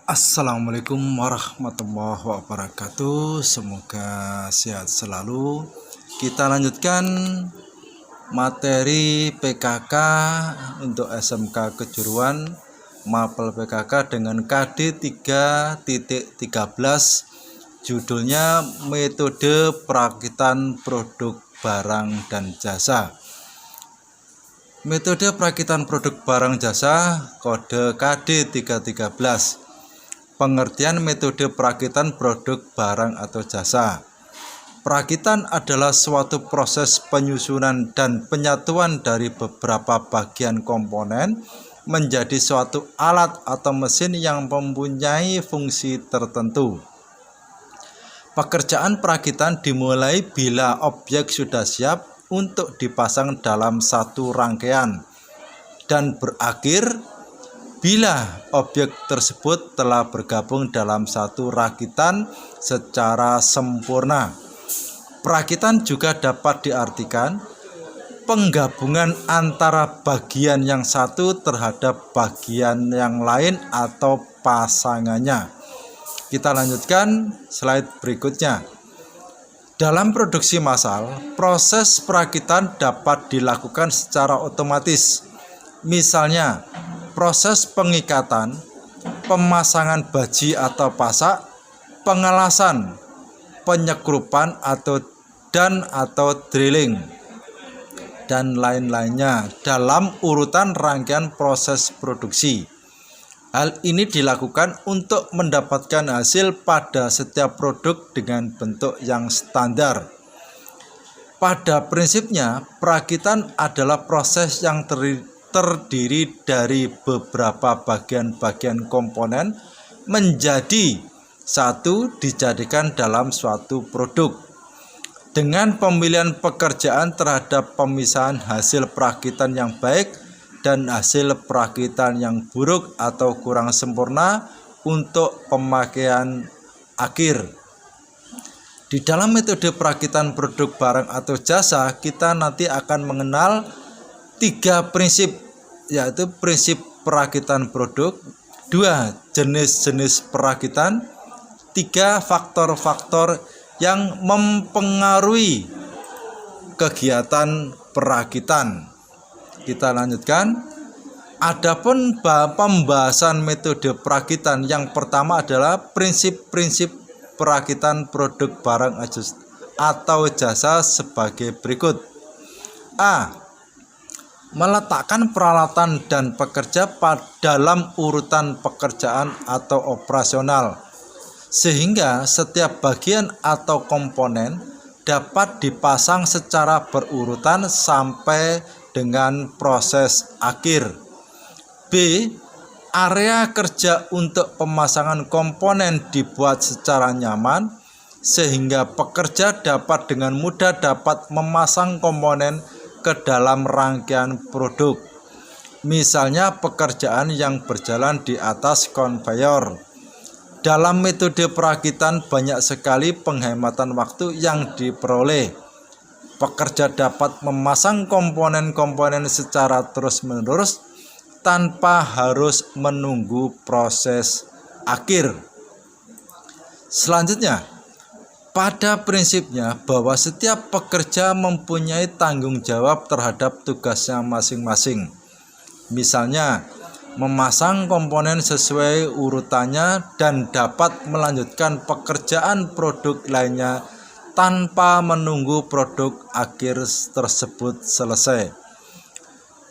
Assalamualaikum warahmatullahi wabarakatuh. Semoga sehat selalu. Kita lanjutkan materi PKK untuk SMK Kejuruan Mapel PKK dengan KD 3.13. Judulnya Metode Perakitan Produk Barang dan Jasa. Metode perakitan produk barang jasa kode KD 313. Pengertian metode perakitan produk barang atau jasa. Perakitan adalah suatu proses penyusunan dan penyatuan dari beberapa bagian komponen menjadi suatu alat atau mesin yang mempunyai fungsi tertentu. Pekerjaan perakitan dimulai bila objek sudah siap untuk dipasang dalam satu rangkaian dan berakhir bila objek tersebut telah bergabung dalam satu rakitan secara sempurna. Perakitan juga dapat diartikan penggabungan antara bagian yang satu terhadap bagian yang lain atau pasangannya. Kita lanjutkan slide berikutnya. Dalam produksi massal, proses perakitan dapat dilakukan secara otomatis. Misalnya, proses pengikatan, pemasangan baji atau pasak, pengelasan, penyekrupan atau drilling, dan lain-lainnya dalam urutan rangkaian proses produksi. Hal ini dilakukan untuk mendapatkan hasil pada setiap produk dengan bentuk yang standar. Pada prinsipnya, perakitan adalah proses yang terdiri dari beberapa bagian-bagian komponen menjadi satu dijadikan dalam suatu produk. Dengan pemilihan pekerjaan terhadap pemisahan hasil perakitan yang baik dan hasil perakitan yang buruk atau kurang sempurna untuk pemakaian akhir. Di dalam metode perakitan produk barang atau jasa, kita nanti akan mengenal 3 prinsip, yaitu prinsip perakitan produk, 2 jenis-jenis perakitan, 3 faktor-faktor yang mempengaruhi kegiatan perakitan. Kita lanjutkan. Adapun pembahasan metode perakitan, yang pertama adalah prinsip-prinsip perakitan produk barang atau jasa sebagai berikut. A. Meletakkan peralatan dan pekerja dalam urutan pekerjaan atau operasional, sehingga setiap bagian atau komponen dapat dipasang secara berurutan sampai dengan proses akhir. B. Area kerja untuk pemasangan komponen dibuat secara nyaman, sehingga pekerja dapat dengan mudah dapat memasang komponen ke dalam rangkaian produk. Misalnya pekerjaan yang berjalan di atas konveyor. Dalam metode perakitan banyak sekali penghematan waktu yang diperoleh. Pekerja dapat memasang komponen-komponen secara terus-menerus tanpa harus menunggu proses akhir. Selanjutnya, pada prinsipnya bahwa setiap pekerja mempunyai tanggung jawab terhadap tugasnya masing-masing. Misalnya, memasang komponen sesuai urutannya dan dapat melanjutkan pekerjaan produk lainnya tanpa menunggu produk akhir tersebut selesai.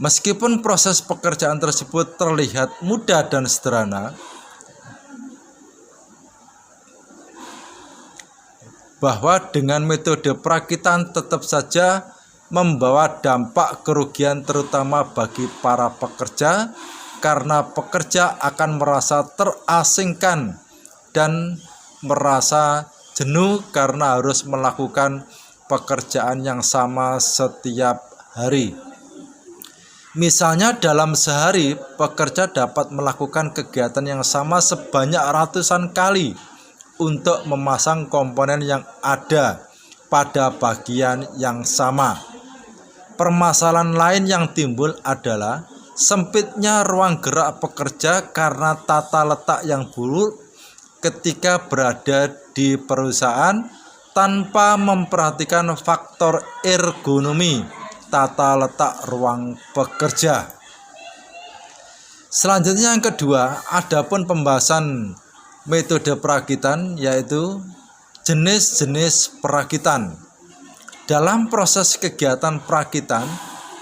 Meskipun proses pekerjaan tersebut terlihat mudah dan sederhana, bahwa dengan metode perakitan tetap saja membawa dampak kerugian terutama bagi para pekerja, karena pekerja akan merasa terasingkan dan merasa jenuh karena harus melakukan pekerjaan yang sama setiap hari. Misalnya dalam sehari, pekerja dapat melakukan kegiatan yang sama sebanyak ratusan kali untuk memasang komponen yang ada pada bagian yang sama. Permasalahan lain yang timbul adalah sempitnya ruang gerak pekerja karena tata letak yang buruk ketika berada di perusahaan tanpa memperhatikan faktor ergonomi tata letak ruang pekerja. Selanjutnya yang kedua, adapun pembahasan metode perakitan, yaitu jenis-jenis perakitan. Dalam proses kegiatan perakitan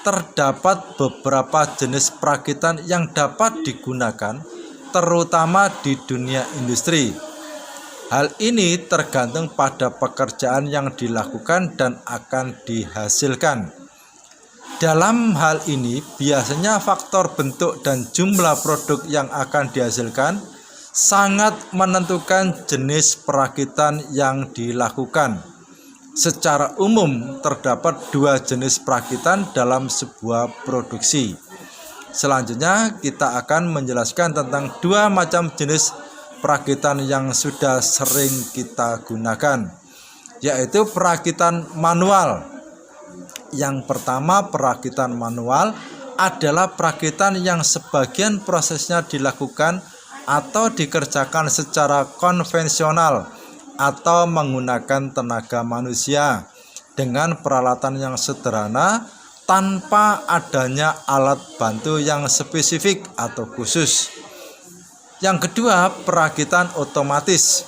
terdapat beberapa jenis perakitan yang dapat digunakan terutama di dunia industri. Hal ini tergantung pada pekerjaan yang dilakukan dan akan dihasilkan. Dalam hal ini biasanya faktor bentuk dan jumlah produk yang akan dihasilkan sangat menentukan jenis perakitan yang dilakukan. Secara umum terdapat dua jenis perakitan dalam sebuah produksi. Selanjutnya kita akan menjelaskan tentang dua macam jenis perakitan yang sudah sering kita gunakan, yaitu perakitan manual. Yang pertama, perakitan manual adalah perakitan yang sebagian prosesnya dilakukan atau dikerjakan secara konvensional atau menggunakan tenaga manusia dengan peralatan yang sederhana tanpa adanya alat bantu yang spesifik atau khusus. Yang kedua, perakitan otomatis.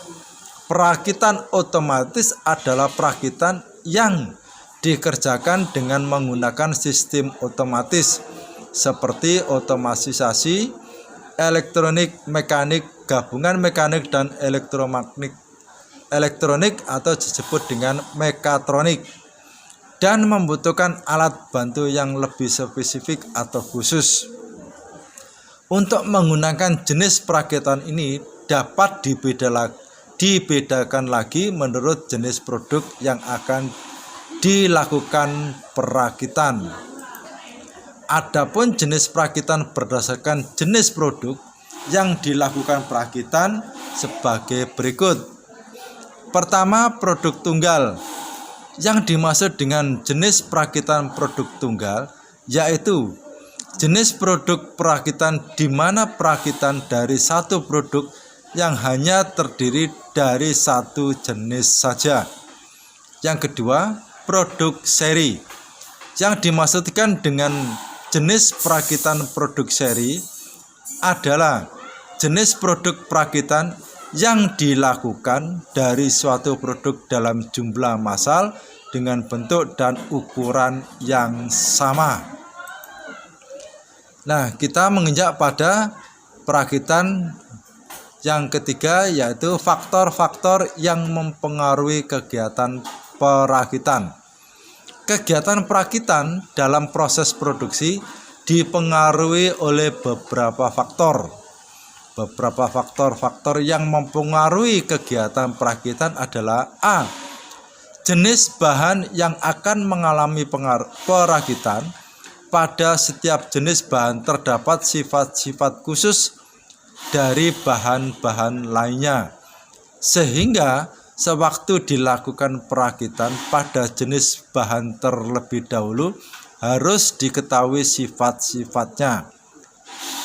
Perakitan otomatis adalah perakitan yang dikerjakan dengan menggunakan sistem otomatis seperti otomatisasi, elektronik, mekanik, gabungan mekanik dan elektronik atau disebut dengan mekatronik, dan membutuhkan alat bantu yang lebih spesifik atau khusus. Untuk menggunakan jenis perakitan ini dapat dibedakan lagi menurut jenis produk yang akan dilakukan perakitan. Adapun jenis perakitan berdasarkan jenis produk yang dilakukan perakitan sebagai berikut. Pertama, produk tunggal. Yang dimaksud dengan jenis perakitan produk tunggal yaitu jenis produk perakitan di mana perakitan dari satu produk yang hanya terdiri dari satu jenis saja. Yang kedua, produk seri. Yang dimaksudkan dengan jenis perakitan produk seri adalah jenis produk perakitan yang dilakukan dari suatu produk dalam jumlah massal dengan bentuk dan ukuran yang sama. Nah, kita menginjak pada perakitan yang ketiga, yaitu faktor-faktor yang mempengaruhi kegiatan perakitan. Kegiatan perakitan dalam proses produksi dipengaruhi oleh beberapa faktor. Beberapa faktor yang mempengaruhi kegiatan perakitan adalah A. Jenis bahan yang akan mengalami perakitan. Pada setiap jenis bahan terdapat sifat-sifat khusus dari bahan-bahan lainnya, sehingga sewaktu dilakukan perakitan pada jenis bahan terlebih dahulu harus diketahui sifat-sifatnya.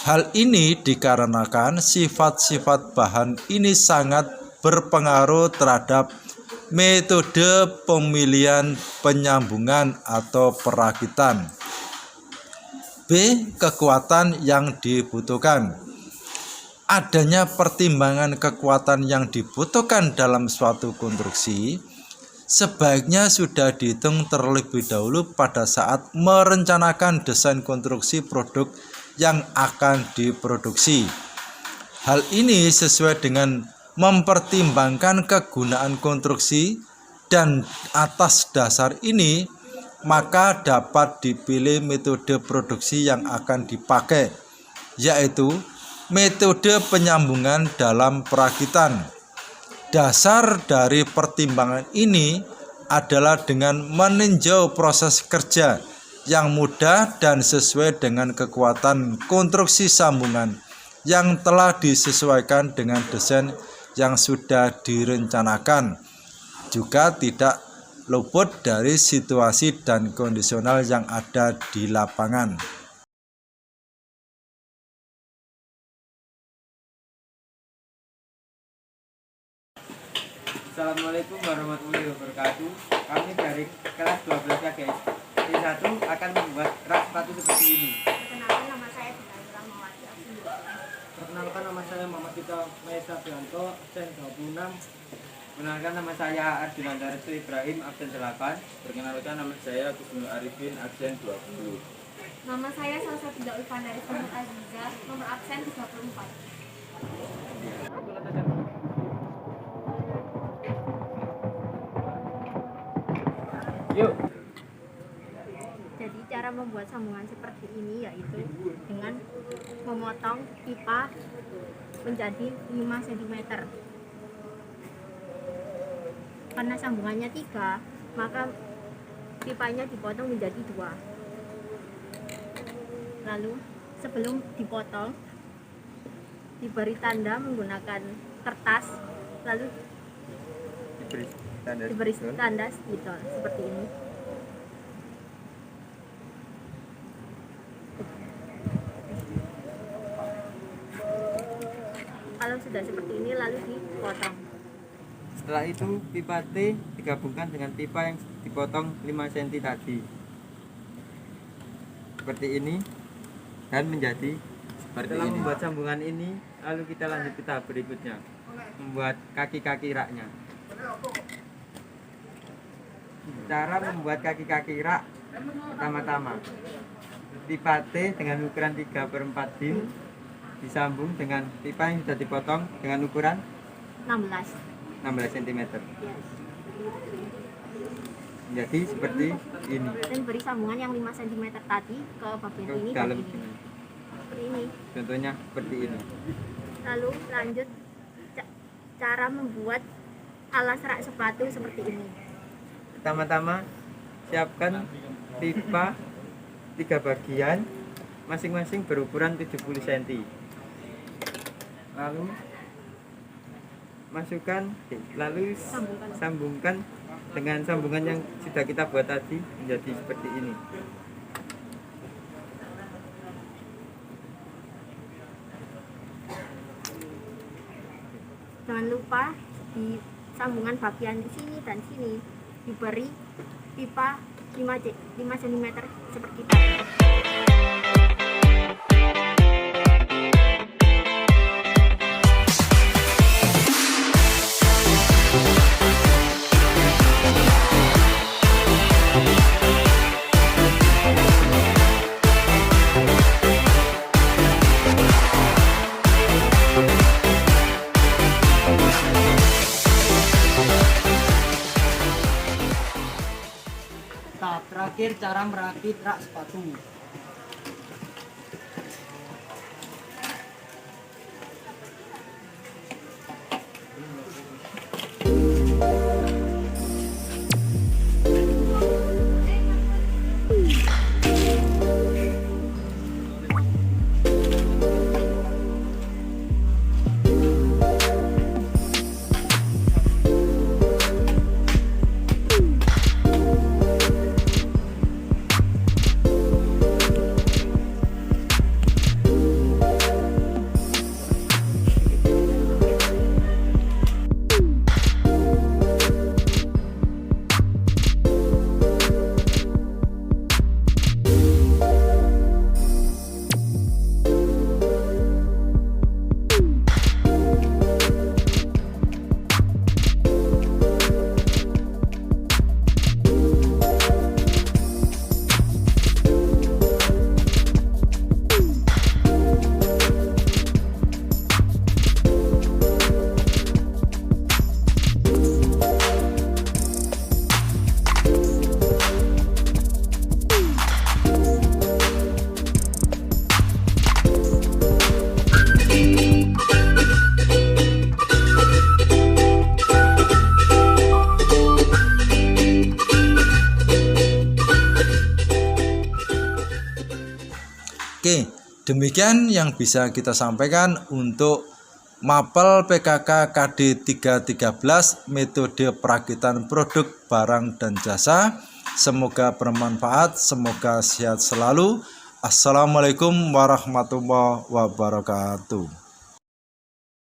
Hal ini dikarenakan sifat-sifat bahan ini sangat berpengaruh terhadap metode pemilihan penyambungan atau perakitan. B. Kekuatan yang dibutuhkan. Adanya pertimbangan kekuatan yang dibutuhkan dalam suatu konstruksi sebaiknya sudah dihitung terlebih dahulu pada saat merencanakan desain konstruksi produk yang akan diproduksi. Hal ini sesuai dengan mempertimbangkan kegunaan konstruksi, dan atas dasar ini maka dapat dipilih metode produksi yang akan dipakai, yaitu metode penyambungan dalam perakitan. Dasar dari pertimbangan ini adalah dengan meninjau proses kerja yang mudah dan sesuai dengan kekuatan konstruksi sambungan yang telah disesuaikan dengan desain yang sudah direncanakan, juga tidak luput dari situasi dan kondisional yang ada di lapangan. Assalamualaikum warahmatullahi wabarakatuh. Kami dari kelas 12 ya guys. T1 akan membuat rak sepatu seperti ini. Perkenalkan, nama saya Dina Rahmawati Abdul. Perkenalkan, nama saya Muhammad Tito Maesa Bianto, absen 26. Perkenalkan, nama saya Arjunanda Restu Ibrahim, absen 8. Perkenalkan, nama saya Kusnul Arifin, absen 20. Nama saya Salsabila Ulfandari Sumut Aziza, nomor absen 34. Yuk. Jadi cara membuat sambungan seperti ini yaitu dengan memotong pipa menjadi 5 cm. Karena sambungannya 3, maka pipanya dipotong menjadi 2. Lalu sebelum dipotong diberi tanda menggunakan kertas, lalu diberi tanda spidol seperti ini. Kalau sudah seperti ini lalu dipotong. Setelah itu pipa T digabungkan dengan pipa yang dipotong 5 cm tadi. Seperti ini dan menjadi seperti ini. Setelah membuat sambungan ini, lalu kita lanjut ke tahap berikutnya, membuat kaki-kaki raknya. Cara membuat kaki-kaki rak, pertama-tama pipa T dengan ukuran 3/4 dim disambung dengan pipa yang sudah dipotong dengan ukuran 16 cm. Yes. Jadi seperti ini. Dan beri sambungan yang 5 cm tadi ke bagian Ke ini dalam dan ini. sini. Seperti ini. Contohnya seperti ini. Lalu lanjut cara membuat alas rak sepatu seperti ini. Pertama-tama siapkan pipa 3 bagian masing-masing berukuran 70 cm. Lalu masukkan, lalu sambungkan dengan sambungan yang sudah kita buat tadi menjadi seperti ini. Jangan lupa di sambungan bagian sini dan sini diberi pipa 5 cm seperti tadi. Tahap terakhir, cara merakit rak sepatu. Oke, demikian yang bisa kita sampaikan untuk mapel PKK KD 313 metode perakitan produk barang dan jasa. Semoga bermanfaat, semoga sehat selalu. Assalamualaikum warahmatullahi wabarakatuh.